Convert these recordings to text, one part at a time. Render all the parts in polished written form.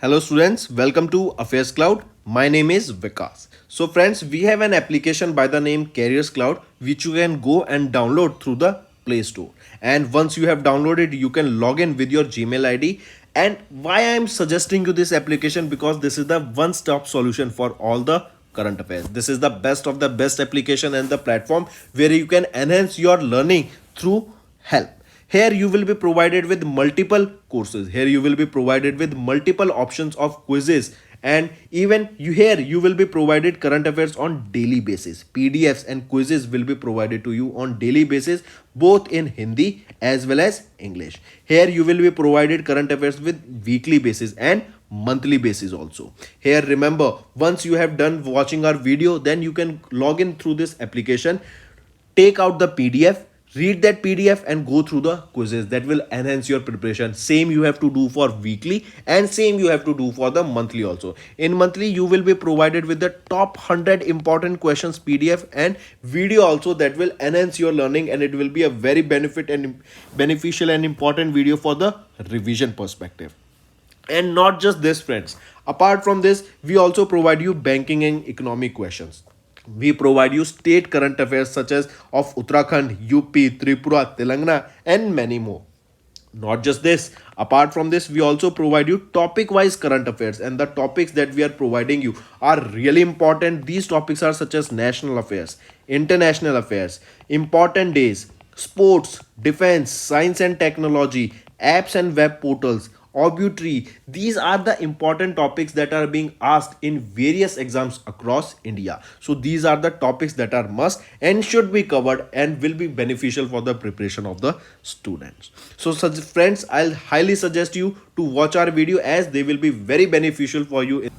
Hello students, welcome to Affairscloud. My name is Vikas. So friends, we have an application by the name Careers Cloud which you can go and download through the Play Store. And once you have downloaded, you can log in with your Gmail ID. And why I am suggesting you this application, because this is the one-stop solution for all the current affairs. This is the best of the best application and the platform where you can enhance your learning through help. Here you will be provided with multiple courses. Here you will be provided with multiple options of quizzes, and even you will be provided current affairs on daily basis. PDFs and quizzes will be provided to you on daily basis, both in Hindi as well as English. Here you will be provided current affairs with weekly basis and monthly basis also. Here remember, once you have done watching our video, then you can log in through this application, take out the PDF, read that PDF and go through the quizzes. That will enhance your preparation. Same you have to do for weekly and same you have to do for the monthly also. In monthly you will be provided with the top 100 important questions PDF and video also, that will enhance your learning, and it will be a very beneficial and important video for the revision perspective. And not just this friends, apart from this we also provide you banking and economic questions. We provide you state current affairs such as of Uttarakhand, UP, Tripura, Telangana, and many more. Not just this, apart from this, we also provide you topic wise current affairs, and the topics that we are providing you are really important. These topics are such as national affairs, international affairs, important days, sports, defense, science and technology, apps and web portals, obituary. These are the important topics that are being asked in various exams across India. So these are the topics that are must and should be covered and will be beneficial for the preparation of the students. So such friends, I'll highly suggest you to watch our video as they will be very beneficial for you.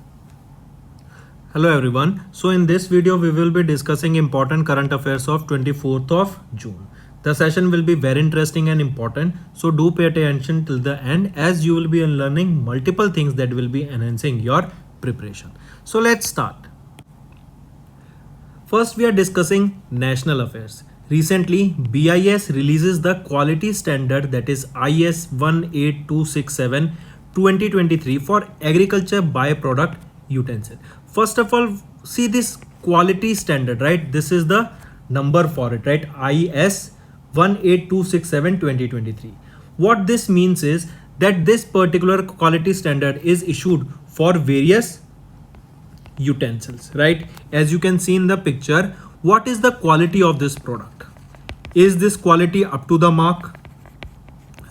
Hello everyone. So in this video we will be discussing important current affairs of 24th of June. The session will be very interesting and important, so do pay attention till the end, as you will be learning multiple things that will be enhancing your preparation. So let's start. First we are discussing national affairs. Recently BIS releases the quality standard, that is IS 18267 2023 for agriculture byproduct utensil. First of all, see this quality standard, right? This is the number for it, right? IS 18267 2023. What this means is that this particular quality standard is issued for various utensils, right? As you can see in the picture, what is the quality of this product? Is this quality up to the mark,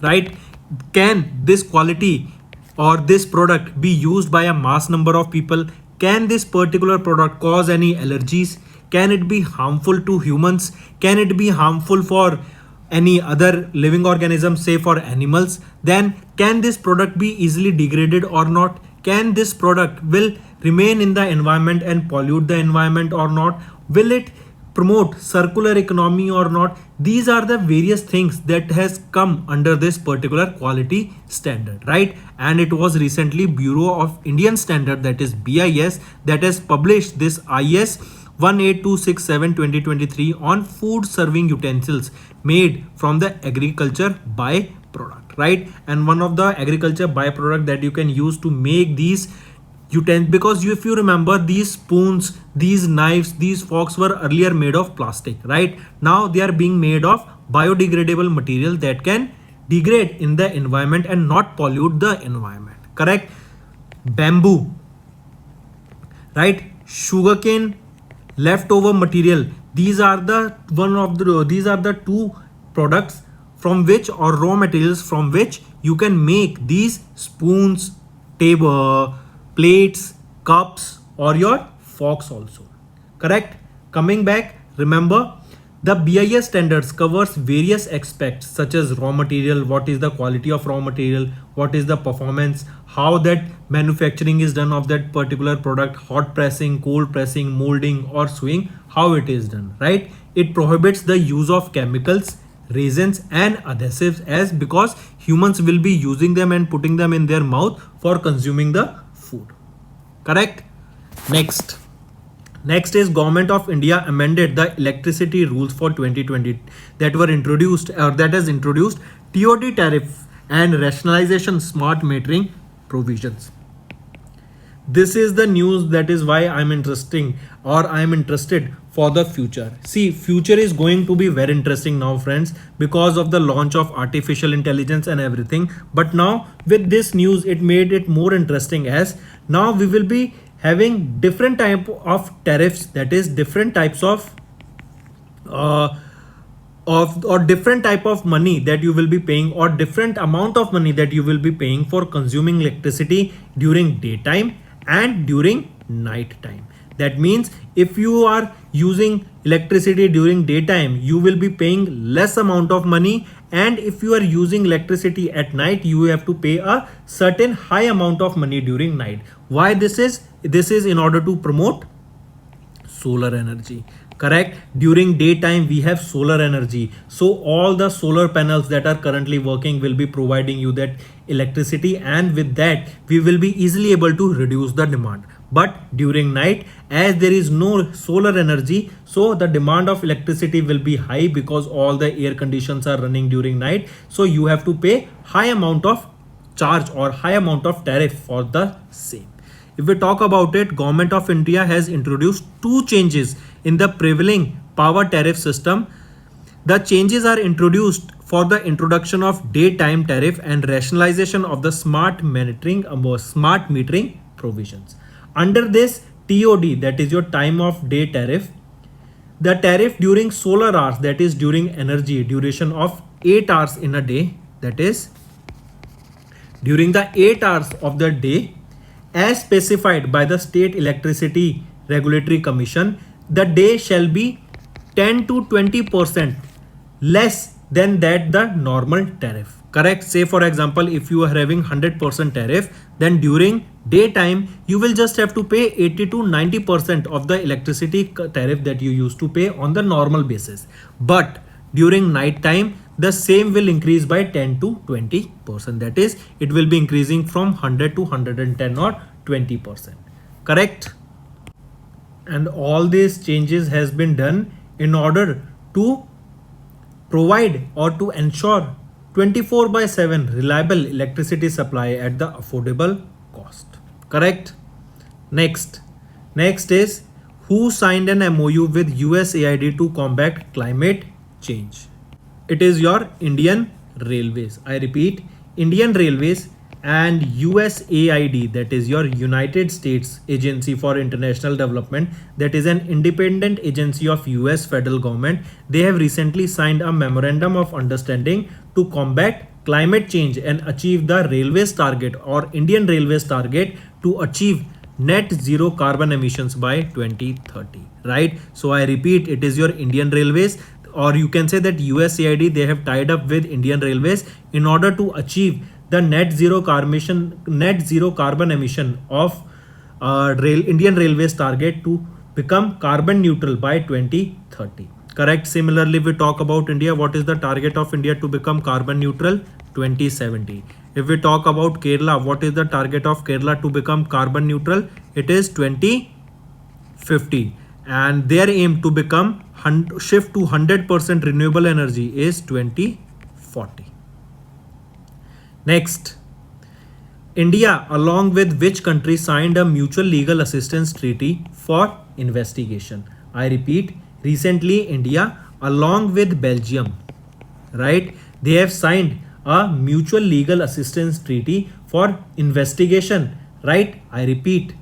right? Can this quality or this product be used by a mass number of people? Can this particular product cause any allergies? Can it be harmful to humans? Can it be harmful for any other living organism, say for animals? Then can this product be easily degraded or not? Can this product will remain in the environment and pollute the environment or not? Will it promote circular economy or not? These are the various things that has come under this particular quality standard, right? And it was recently Bureau of Indian Standard, that is BIS, that has published this IS 18267 2023 on food serving utensils made from the agriculture byproduct, right? And one of the agriculture byproduct that you can use to make these utensils, because if you remember, these spoons, these knives, these forks were earlier made of plastic, right? Now they are being made of biodegradable material that can degrade in the environment and not pollute the environment, correct? Bamboo, right? Sugarcane leftover material. These are the two products from which, or raw materials from which, you can make these spoons, table, plates, cups, or your forks also, correct? Coming back, remember the BIS standards covers various aspects such as raw material, what is the quality of raw material, what is the performance, how that manufacturing is done of that particular product, hot pressing, cold pressing, molding or sewing, how it is done, right? It prohibits the use of chemicals, resins and adhesives, as because humans will be using them and putting them in their mouth for consuming the food, correct? Next is Government of India amended the electricity rules for 2020 that were introduced, or that has introduced TOD tariff and rationalization smart metering provisions. This is the news, that is why I'm interested for the future. See, future is going to be very interesting now, friends, because of the launch of artificial intelligence and everything. But now with this news, it made it more interesting, as now we will be having different type of tariffs, that is different types uh, of or different type of money that you will be paying, or different amount of money that you will be paying for consuming electricity during daytime and during night time. That means if you are using electricity during daytime, you will be paying less amount of money, and if you are using electricity at night, you have to pay a certain high amount of money during night. Why this is? This is in order to promote solar energy. Correct. During daytime we have solar energy, so all the solar panels that are currently working will be providing you that electricity, and with that we will be easily able to reduce the demand. But during night, as there is no solar energy, so the demand of electricity will be high, because all the air conditions are running during night, so you have to pay high amount of charge or high amount of tariff for the same. If we talk about it, Government of India has introduced two changes in the prevailing power tariff system. The changes are introduced for the introduction of daytime tariff and rationalization of the smart metering provisions. Under this TOD, that is your time of day tariff, the tariff during solar hours, that is during energy duration of 8 hours in a day, that is during the 8 hours of the day, as specified by the State Electricity Regulatory Commission, the day shall be 10 to 20% less than that the normal tariff. Correct. Say for example, if you are having 100% tariff, then during daytime you will just have to pay 80 to 90% of the electricity tariff that you used to pay on the normal basis. But during night time, the same will increase by 10 to 20%. That is, it will be increasing from 100 to 110 or 20%. Correct. And all these changes has been done in order to provide or to ensure 24/7 reliable electricity supply at the affordable cost. Correct. Next is, who signed an MOU with USAID to combat climate change? It is your Indian Railways. I repeat, Indian Railways and USAID, that is your United States Agency for International Development, that is an independent agency of US federal government. They have recently signed a memorandum of understanding to combat climate change and achieve the railways target, or Indian Railways target, to achieve net zero carbon emissions by 2030. Right? So I repeat, it is your Indian Railways, or you can say that USAID, they have tied up with Indian Railways in order to achieve the net zero carbon emission of Indian Railways target to become carbon neutral by 2030. Correct. Similarly, we talk about India. What is the target of India to become carbon neutral? 2070. If we talk about Kerala, what is the target of Kerala to become carbon neutral? It is 2050. And their aim to become shift to 100% renewable energy is 2040. Next, India along with which country signed a mutual legal assistance treaty for investigation? I repeat, recently India along with Belgium, right? They have signed a mutual legal assistance treaty for investigation, right? I repeat,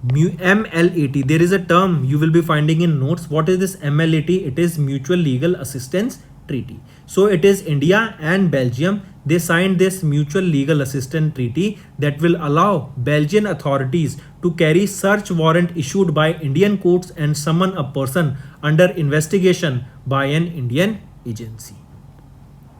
MLAT. There is a term you will be finding in notes. What is this MLAT? It is Mutual Legal Assistance Treaty. So it is India and Belgium. They signed this Mutual Legal Assistance Treaty that will allow Belgian authorities to carry search warrant issued by Indian courts and summon a person under investigation by an Indian agency.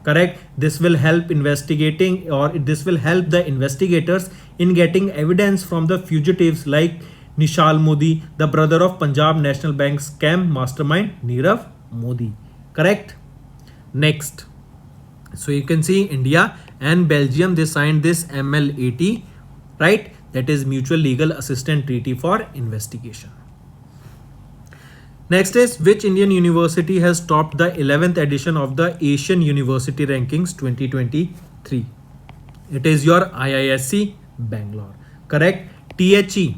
Correct. This will help investigating, or this will help the investigators in getting evidence from the fugitives like Nishal Modi, the brother of Punjab National Bank scam mastermind Nirav Modi. Correct. Next, so you can see India and Belgium, they signed this MLAT, right? That is Mutual Legal Assistance Treaty for investigation. Next is, which Indian university has topped the 11th edition of the Asian University Rankings 2023? It is your IISc Bangalore. Correct. THE,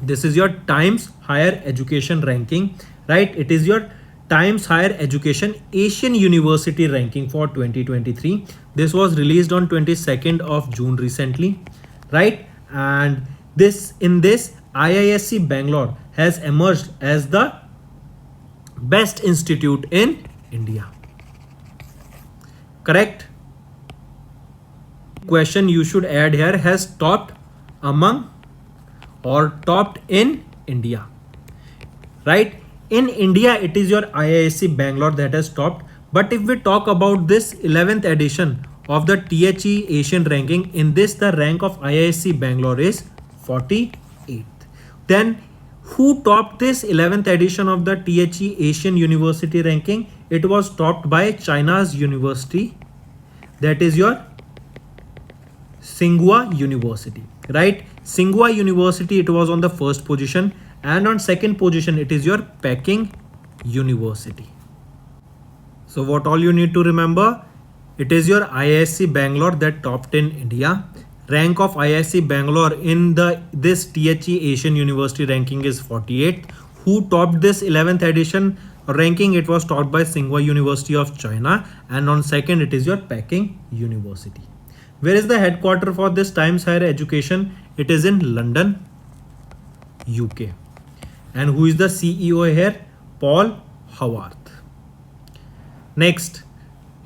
this is your Times Higher Education ranking, right? It is your Times Higher Education Asian University ranking for 2023. This was released on 22nd of June recently, right? And this in this IISc Bangalore has emerged as the best institute in India. Correct? Question you should add here, has topped among or topped in India, right? In India it is your IISc Bangalore that has topped, but if we talk about this 11th edition of the THE Asian ranking, in this the rank of IISc Bangalore is 48th. Then who topped this 11th edition of the THE Asian University ranking? It was topped by China's university, that is your Tsinghua University, right? Tsinghua University, it was on the first position, and on second position it is your Peking University. So what all you need to remember, it is your IISc Bangalore that topped in India. Rank of IISc Bangalore in this THE Asian University ranking is 48th. Who topped this 11th edition ranking? It was topped by Tsinghua University of China, and on second it is your Peking University. Where is the headquarter for this Times Higher Education? It is in London, UK. And who is the CEO here? Paul Haworth. Next,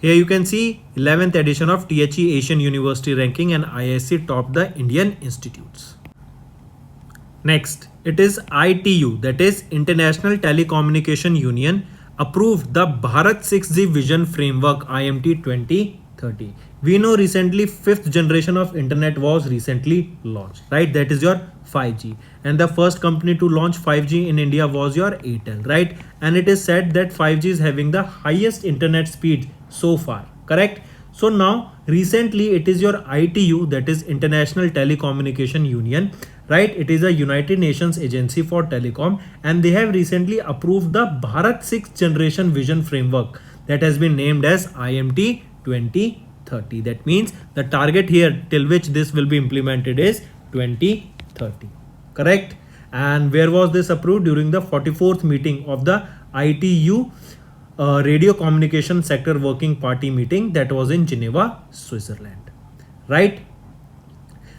here you can see 11th edition of THE Asian University ranking, and IISc topped the Indian institutes. Next, it is ITU, that is International Telecommunication Union, approved the Bharat 6G Vision Framework IMT 2030. We know recently 5th generation of internet was recently launched, right? That is your 5G, and the first company to launch 5G in India was your Airtel, right? And it is said that 5G is having the highest internet speed so far, correct? So now recently it is your ITU, that is International Telecommunication Union, right? It is a United Nations agency for telecom, and they have recently approved the Bharat 6th generation vision framework that has been named as IMT 2030. That means the target here till which this will be implemented is 2030, correct? And where was this approved? During the 44th meeting of the ITU Radio Communication Sector Working Party meeting that was in Geneva, Switzerland, right?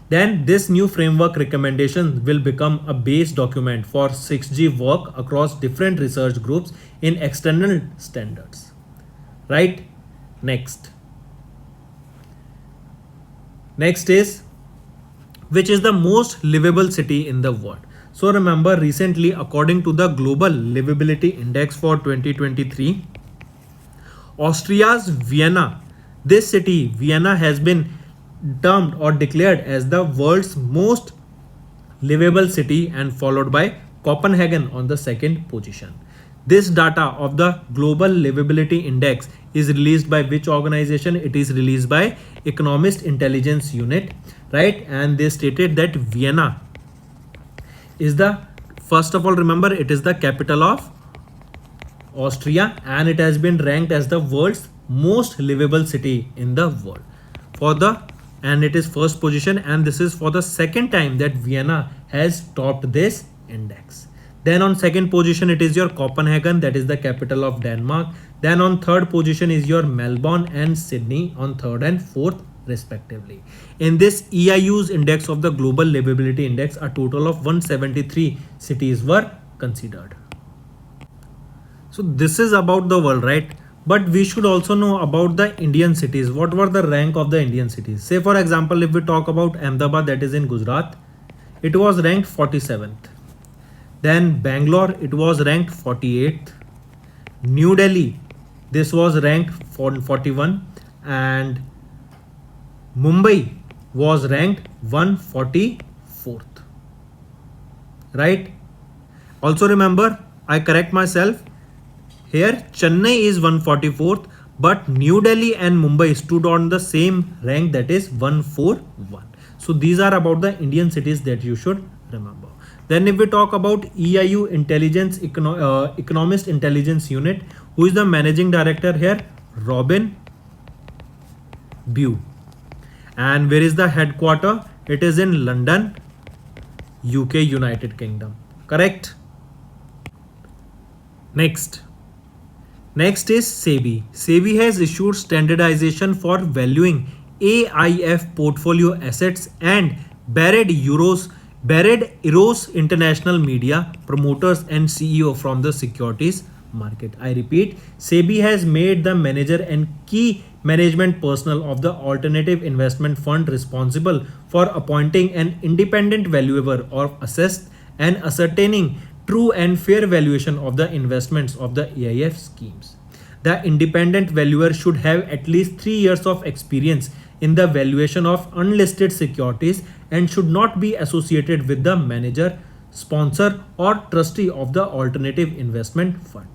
Then this new framework recommendation will become a base document for 6G work across different research groups in external standards, right? Next is, which is the most livable city in the world? So remember, recently according to the Global Livability Index for 2023, Austria's Vienna, this city Vienna has been termed or declared as the world's most livable city, and followed by Copenhagen on the second position. This data of the Global Livability Index is released by which organization? It is released by Economist Intelligence Unit, right? And they stated that Vienna is the, first of all remember, it is the capital of Austria, and it has been ranked as the world's most livable city in the world and it is first position, and this is for the second time that Vienna has topped this index. Then on second position it is your Copenhagen, that is the capital of Denmark. Then on third position is your Melbourne and Sydney on third and fourth respectively. In this EIU's index of the Global Livability Index, a total of 173 cities were considered. So this is about the world, right? But we should also know about the Indian cities. What were the rank of the Indian cities? Say for example, if we talk about Ahmedabad, that is in Gujarat, it was ranked 47th. Then Bangalore, it was ranked 48th. New Delhi, this was ranked 41, and Mumbai was ranked 144th, right? Also remember, I correct myself here, Chennai is 144th, but New Delhi and Mumbai stood on the same rank, that is 141. So these are about the Indian cities that you should remember. Then if we talk about EIU Economist Intelligence Unit, who is the managing director here? Robin Bew. And where is the headquarter? It is in London, UK, United Kingdom. Correct? Next. Next is SEBI. SEBI has issued standardization for valuing AIF portfolio assets and Barred Eros International Media promoters and CEO from the securities market. I repeat, SEBI has made the manager and key management personnel of the alternative investment fund responsible for appointing an independent valuer or assess and ascertaining true and fair valuation of the investments of the AIF schemes. The independent valuer should have at least 3 years of experience in the valuation of unlisted securities and should not be associated with the manager, sponsor, or trustee of the alternative investment fund.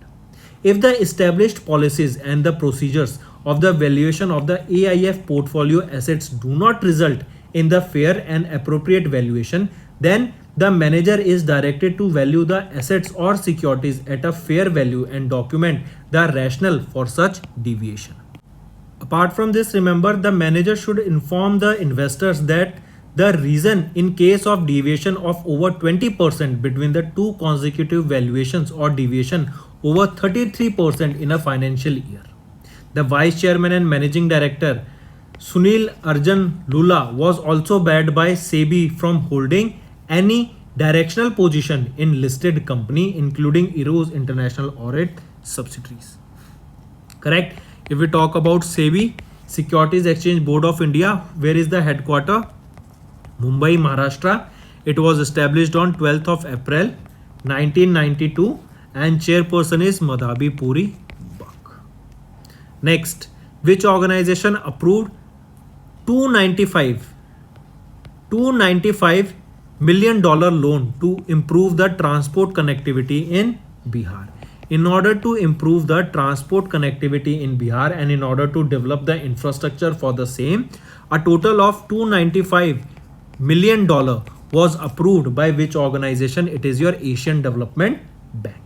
If the established policies and the procedures of the valuation of the AIF portfolio assets do not result in the fair and appropriate valuation, then the manager is directed to value the assets or securities at a fair value and document the rationale for such deviation. Apart from this, remember the manager should inform the investors that the reason in case of deviation of over 20% between the two consecutive valuations or deviation over 33% in a financial year. The vice chairman and managing director Sunil Arjun Lula was also barred by SEBI from holding any directional position in listed company including Eros International Audit subsidiaries. Correct? If we talk about SEBI, Securities Exchange Board of India, where is the headquarter? Mumbai, Maharashtra. It was established on 12th of April 1992 and chairperson is Madhabi Puri Bak. Next, which organization approved 295 million dollar loan to improve the transport connectivity in Bihar? In order to improve the transport connectivity in Bihar and in order to develop the infrastructure for the same, a total of $295 million was approved by which organization? It is your Asian Development Bank.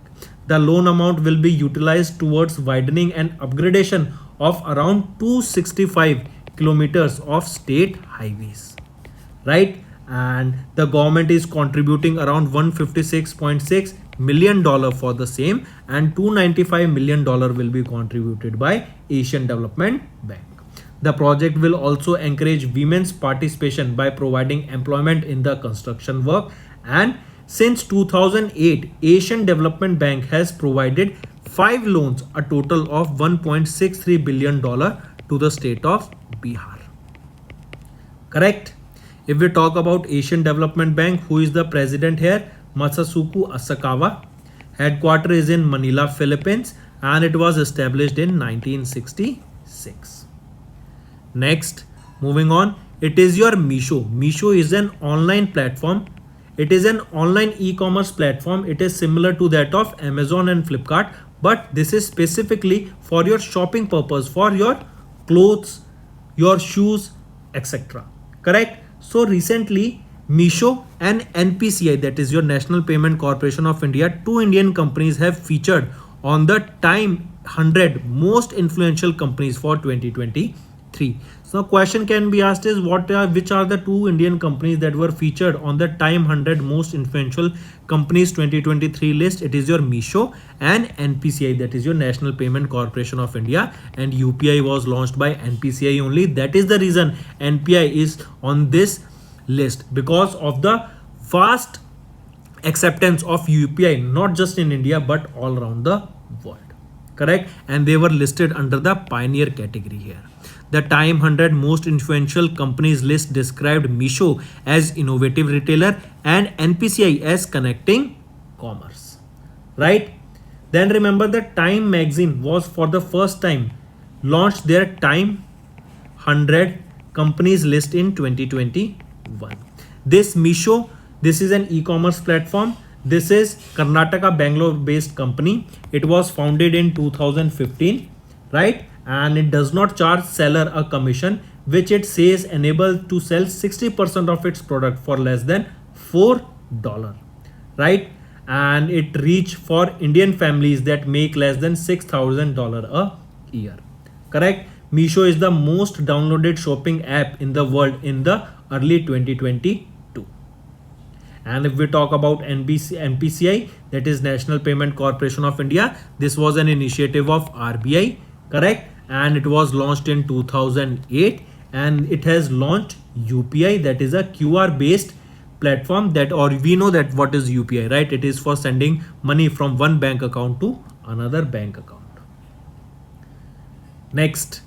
The loan amount will be utilized towards widening and upgradation of around 265 kilometers of state highways. Right? And the government is contributing around $156.6 million for the same, and $295 million will be contributed by Asian Development Bank. The project will also encourage women's participation by providing employment in the construction work, and since 2008 Asian Development Bank has provided 5 loans, a total of $1.63 billion to the state of Bihar. Correct? If we talk about Asian Development Bank, who is the president here? Masasuku Asakawa. Headquarter is in Manila, Philippines, and it was established in 1966. Next, moving on, it is your Meesho. Meesho is an online platform. It is an online e-commerce platform. It is similar to that of Amazon and Flipkart, but this is specifically for your shopping purpose, for your clothes, your shoes, etc. Correct? So recently, Meesho and NPCI, that is your National Payment Corporation of India, 2 Indian companies have featured on the Time 100 most influential companies for 2023. So question can be asked is which are the 2 Indian companies that were featured on the Time 100 most influential companies 2023 list? It is your Meesho and NPCI, that is your National Payment Corporation of India, and UPI was launched by NPCI only. That is the reason NPI is on this list, because of the vast acceptance of UPI not just in India but all around the world. Correct? And they were listed under the pioneer category here. The Time 100 most influential companies list described Meesho as innovative retailer and NPCI as connecting commerce. Right? Then remember that Time magazine was for the first time launched their Time 100 companies list in 2021. This Meesho, this is an e-commerce platform. This is Karnataka Bangalore based company. It was founded in 2015, right? And it does not charge seller a commission, which it says enable to sell 60% of its product for less than $4, right? And it reach for Indian families that make less than $6,000 a year. Correct? Meesho is the most downloaded shopping app in the world in the early 2022. And if we talk about NPCI, that is National Payment Corporation of India, this was an initiative of RBI, correct? And it was launched in 2008, and it has launched UPI, that is a QR based platform, that, or we know that what is UPI, right? It is for sending money from one bank account to another bank account. Next,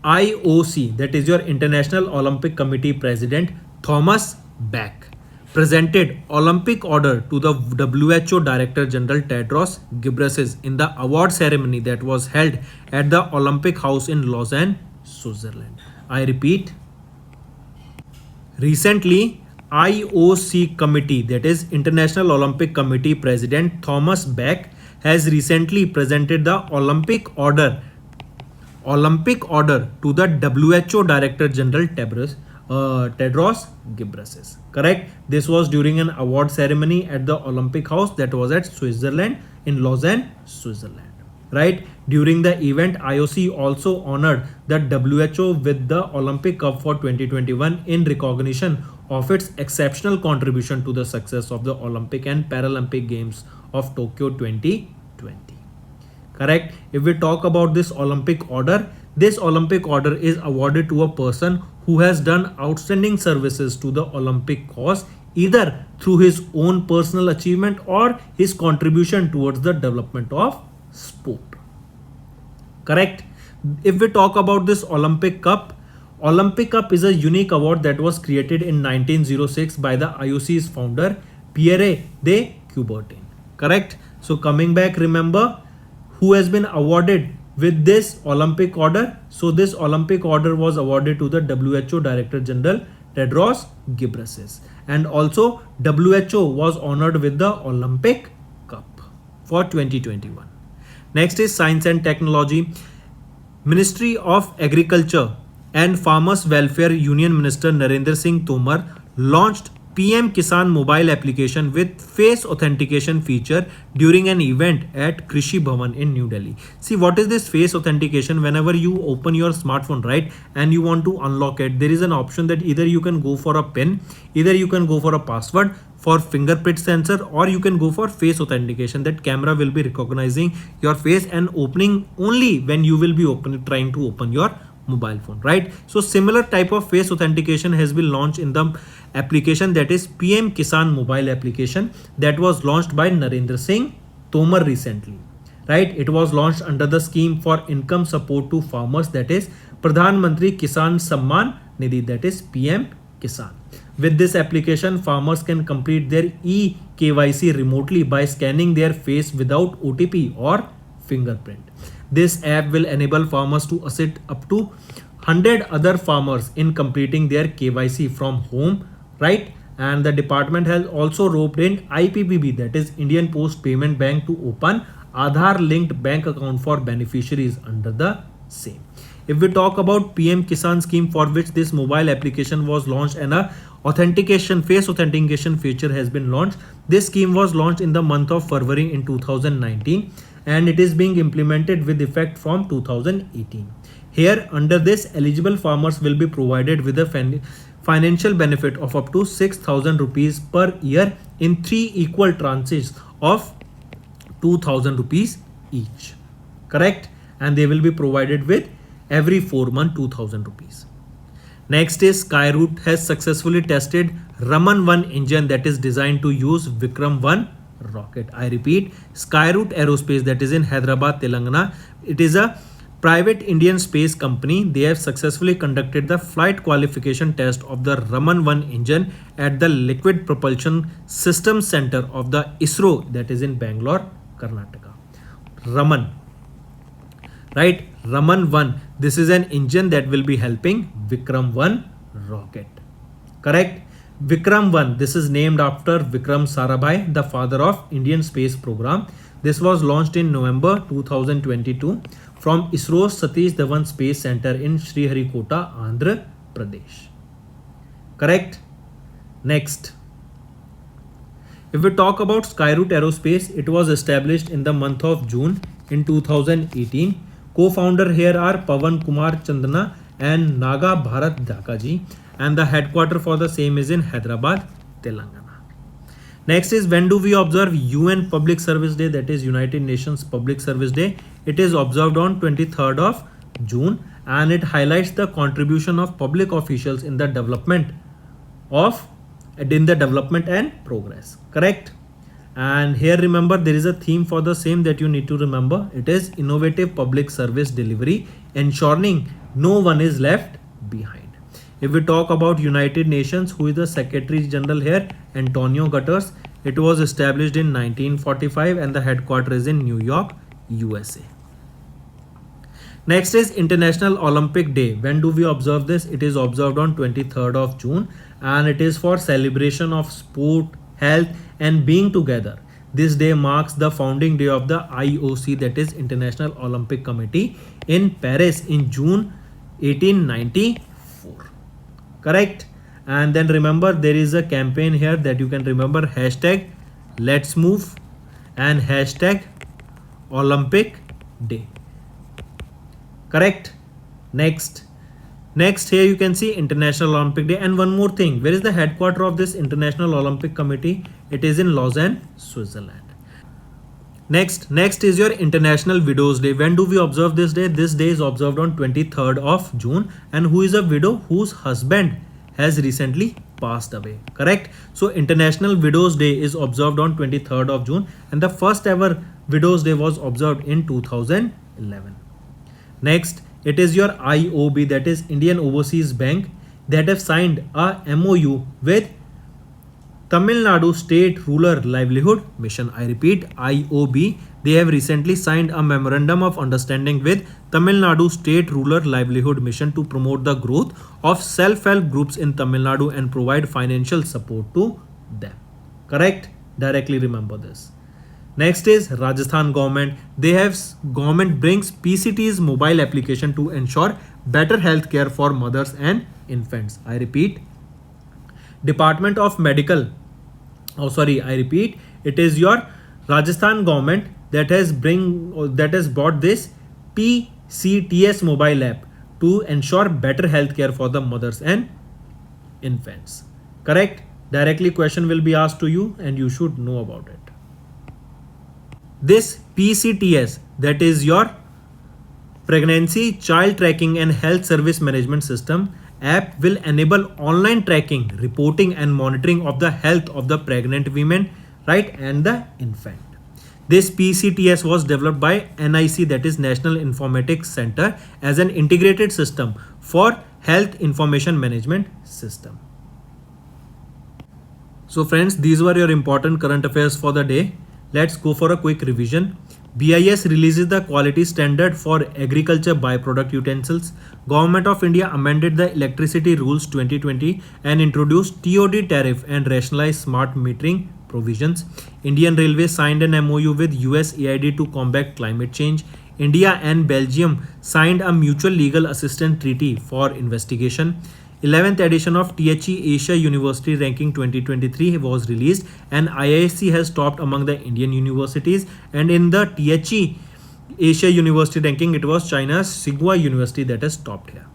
IOC, that is your International Olympic Committee President Thomas Bach, presented Olympic order to the WHO Director General Tedros Ghebreyesus in the award ceremony that was held at the Olympic House in Lausanne, Switzerland. I repeat, recently IOC committee, that is International Olympic Committee President Thomas Bach, has recently presented the Olympic order to the WHO Director General Tedros Ghebreyesus. Correct. This was during an award ceremony at the Olympic House that was at Switzerland, in Lausanne, Switzerland. Right. During the event, IOC also honored the WHO with the Olympic Cup for 2021 in recognition of its exceptional contribution to the success of the Olympic and Paralympic Games of Tokyo 2020. Correct. If we talk about this Olympic order is awarded to a person who has done outstanding services to the Olympic cause, either through his own personal achievement or his contribution towards the development of sport. Correct. If we talk about this Olympic Cup is a unique award that was created in 1906 by the IOC's founder Pierre de Coubertin. Correct. So coming back, remember who has been awarded with this Olympic order. So this Olympic order was awarded to the WHO Director General Tedros Ghebreyesus, and also WHO was honored with the Olympic Cup for 2021. Next is Science and Technology. Ministry of Agriculture and Farmers Welfare Union Minister Narendra Singh Tomar launched PM Kisan mobile application with face authentication feature during an event at Krishi Bhavan in New Delhi. See, what is this face authentication? Whenever you open your smartphone, right, and you want to unlock it, there is an option that either you can go for a PIN, either you can go for a password, for fingerprint sensor, or you can go for face authentication, that camera will be recognizing your face and opening only when you will be trying to open your mobile phone, right? So similar type of face authentication has been launched in the application, that is PM Kisan mobile application, that was launched by Narendra Singh Tomar recently, right? It was launched under the scheme for income support to farmers, that is Pradhan Mantri Kisan Samman Nidhi, that is PM Kisan. With this application, farmers can complete their eKYC remotely by scanning their face without OTP or fingerprint. This app will enable farmers to assist up to 100 other farmers in completing their KYC from home, right? And the department has also roped in IPPB, that is Indian Post Payment Bank, to open Aadhaar linked bank account for beneficiaries under the same. If we talk about PM Kisan scheme, for which this mobile application was launched and a face authentication feature has been launched. This scheme was launched in the month of February in 2019, and it is being implemented with effect from 2018. Here, under this, eligible farmers will be provided with a financial benefit of up to 6,000 rupees per year in 3 equal tranches of 2,000 rupees each. Correct? And they will be provided with every 4 months 2,000 rupees. Next is Skyroot has successfully tested Raman 1 engine that is designed to use Vikram 1 rocket. I repeat, Skyroot Aerospace, that is in Hyderabad, Telangana. It is a private Indian space company. They have successfully conducted the flight qualification test of the Raman 1 engine at the Liquid Propulsion Systems Center of the ISRO, that is in Bangalore, Karnataka. Raman, right? Raman 1. This is an engine that will be helping Vikram 1 rocket. Correct? Vikram 1. This is named after Vikram Sarabhai, the father of Indian space program. This was launched in November 2022 from ISRO's Satish Dhawan Space Center in Sriharikota, Andhra Pradesh. Correct? Next, if we talk about Skyroot Aerospace, it was established in the month of June in 2018. Co-founder here are Pavan Kumar Chandana and Naga Bharat Dhakaji, and the headquarter for the same is in Hyderabad, Telangana. Next is, when do we observe UN Public Service Day, that is United Nations Public Service Day? It is observed on 23rd of June, and it highlights the contribution of public officials in the development and progress. Correct? And here remember, there is a theme for the same that you need to remember. It is innovative public service delivery, ensuring no one is left behind. If we talk about United Nations, who is the Secretary General here? Antonio Guterres. It was established in 1945 and the headquarters is in New York, USA. Next is International Olympic Day. When do we observe this? It is observed on 23rd of June, and it is for celebration of sport, health and being together. This day marks the founding day of the IOC, that is International Olympic Committee, in Paris in June 1894. Correct? And then remember, there is a campaign here that you can remember, hashtag let's move and hashtag Olympic Day. Correct? Next here you can see International Olympic Day. And one more thing, where is the headquarters of this International Olympic Committee? It is in Lausanne, Switzerland. Next is your International Widows Day. When do we observe this day? This day is observed on 23rd of June. And who is a widow? Whose husband has recently passed away. Correct? So International Widows Day is observed on 23rd of June, and the first ever Widows Day was observed in 2011. Next, it is your IOB, that is Indian Overseas Bank, that have signed a MOU with Tamil Nadu State Rural Livelihood Mission. I repeat, IOB. They have recently signed a memorandum of understanding with Tamil Nadu State Rural Livelihood Mission to promote the growth of self-help groups in Tamil Nadu and provide financial support to them. Correct? Directly remember this. Next is Rajasthan government. Government brings PCT's mobile application to ensure better health care for mothers and infants. I repeat, Department of Medical. It is your Rajasthan government that has brought this PCTS mobile app to ensure better health care for the mothers and infants. Correct? Directly question will be asked to you and you should know about it. This PCTS, that is your Pregnancy Child Tracking and Health Service Management System app, will enable online tracking, reporting and monitoring of the health of the pregnant women, right, and the infant. This PCTS was developed by NIC, that is National Informatics Center, as an integrated system for health information management system. So friends, these were your important current affairs for the day. Let's go for a quick revision. BIS releases the quality standard for agriculture byproduct utensils. Government of India amended the electricity rules 2020 and introduced TOD tariff and rationalized smart metering provisions. Indian Railways signed an MOU with USAID to combat climate change. India and Belgium signed a mutual legal assistance treaty for investigation. 11th edition of THE Asia University Ranking 2023 was released, and IISc has topped among the Indian universities, and in the THE Asia University Ranking it was China's Tsinghua University that has topped here.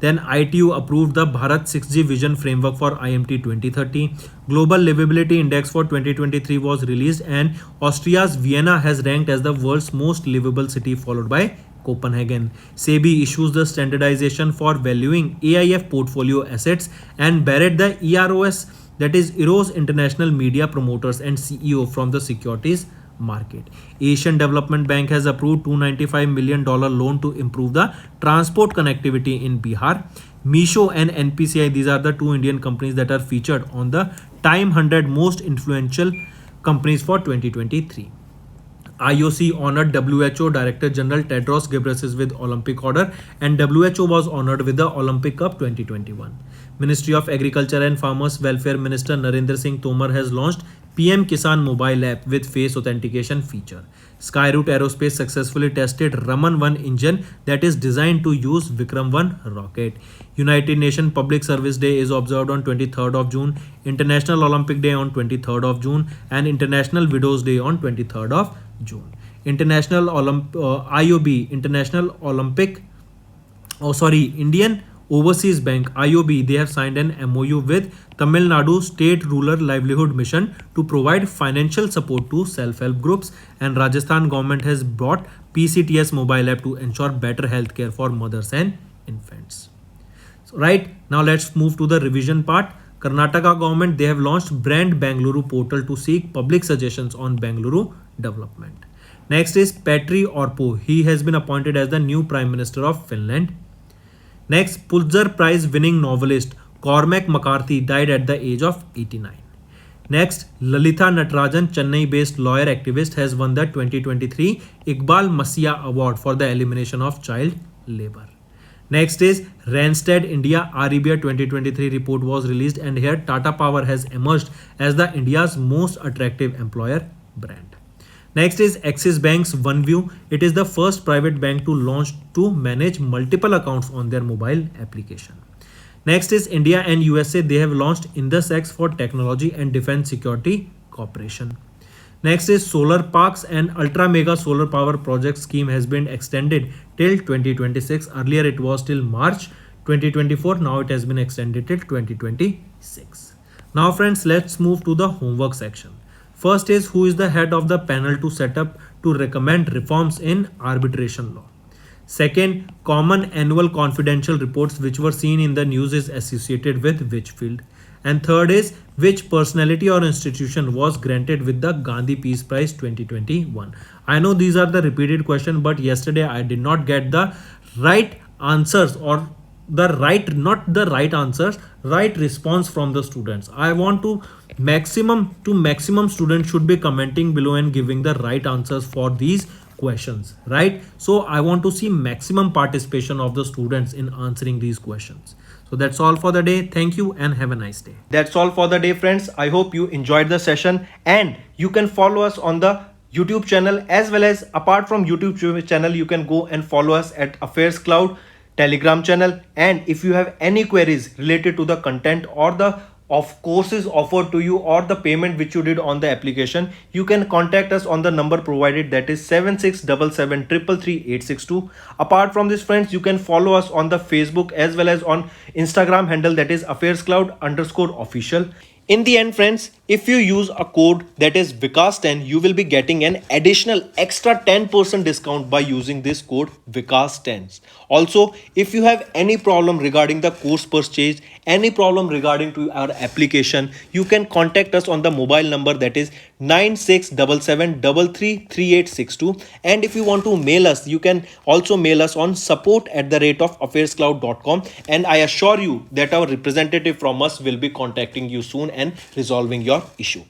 Then ITU approved the Bharat 6G Vision Framework for IMT 2030. Global Livability Index for 2023 was released, and Austria's Vienna has ranked as the world's most livable city, followed by Copenhagen. SEBI issues the standardization for valuing AIF portfolio assets, and Barrett the EROS, that is Eros International Media Promoters and CEO from the securities market. Asian Development Bank has approved $295 million loan to improve the transport connectivity in Bihar. Meesho and NPCI, these are the two Indian companies that are featured on the Time 100 Most Influential Companies for 2023. IOC honored WHO Director General Tedros Ghebreyesus with Olympic Order, and WHO was honored with the Olympic Cup 2021. Ministry of Agriculture and Farmers Welfare Minister Narendra Singh Tomar has launched PM Kisan mobile app with face authentication feature. Skyroot Aerospace successfully tested Raman 1 engine that is designed to use Vikram 1 rocket. United Nations Public Service Day is observed on 23rd of June, International Olympic Day on 23rd of June, and International Widows Day on 23rd of June. IOB, Indian Overseas Bank IOB, they have signed an MOU with Tamil Nadu State Rural Livelihood Mission to provide financial support to self-help groups, and Rajasthan government has brought PCTS mobile app to ensure better healthcare for mothers and infants. So, right now let's move to the revision part. Karnataka government, they have launched brand Bangalore portal to seek public suggestions on Bangalore development. Next is Petri Orpo. He has been appointed as the new Prime Minister of Finland. Next, Pulitzer Prize winning novelist Cormac McCarthy died at the age of 89. Next, Lalitha Natarajan, Chennai-based lawyer activist, has won the 2023 Iqbal Masiya Award for the elimination of child labor. Next is Randstad India REBA 2023 report was released, and here Tata Power has emerged as the India's most attractive employer brand. Next is Axis Bank's OneView. It is the first private bank to launch to manage multiple accounts on their mobile application. Next is India and USA. They have launched IndusX for Technology and Defense Security Cooperation. Next is Solar Parks and Ultra Mega Solar Power Project scheme has been extended till 2026. Earlier it was till March 2024. Now it has been extended till 2026. Now friends, let's move to the homework section. First is, who is the head of the panel to set up to recommend reforms in arbitration law? Second, common annual confidential reports which were seen in the news is associated with which field? And third is, which personality or institution was granted with the Gandhi Peace Prize 2021? I know these are the repeated questions, but yesterday I did not get the right answers, or the right, not the right answers, right response from the students. I want to maximum students should be commenting below and giving the right answers for these questions, right? So I want to see maximum participation of the students in answering these questions. So that's all for the day. Thank you and have a nice day. That's all for the day, friends. I hope you enjoyed the session, and you can follow us on the YouTube channel, as well as apart from YouTube channel, you can go and follow us at Affairscloud Telegram channel. And if you have any queries related to the content or the of courses offered to you or the payment which you did on the application, you can contact us on the number provided, that is 7677333862. Apart from this, friends, you can follow us on the Facebook as well as on Instagram handle, that is Affairscloud_official. In the end, friends, if you use a code that is Vikas10, you will be getting an additional extra 10% discount by using this code Vikas10. Also, if you have any problem regarding the course purchase, any problem regarding to our application, you can contact us on the mobile number, that is 9677333862. And if you want to mail us, you can also mail us on support@affairscloud.com, and I assure you that our representative from us will be contacting you soon and resolving your issue.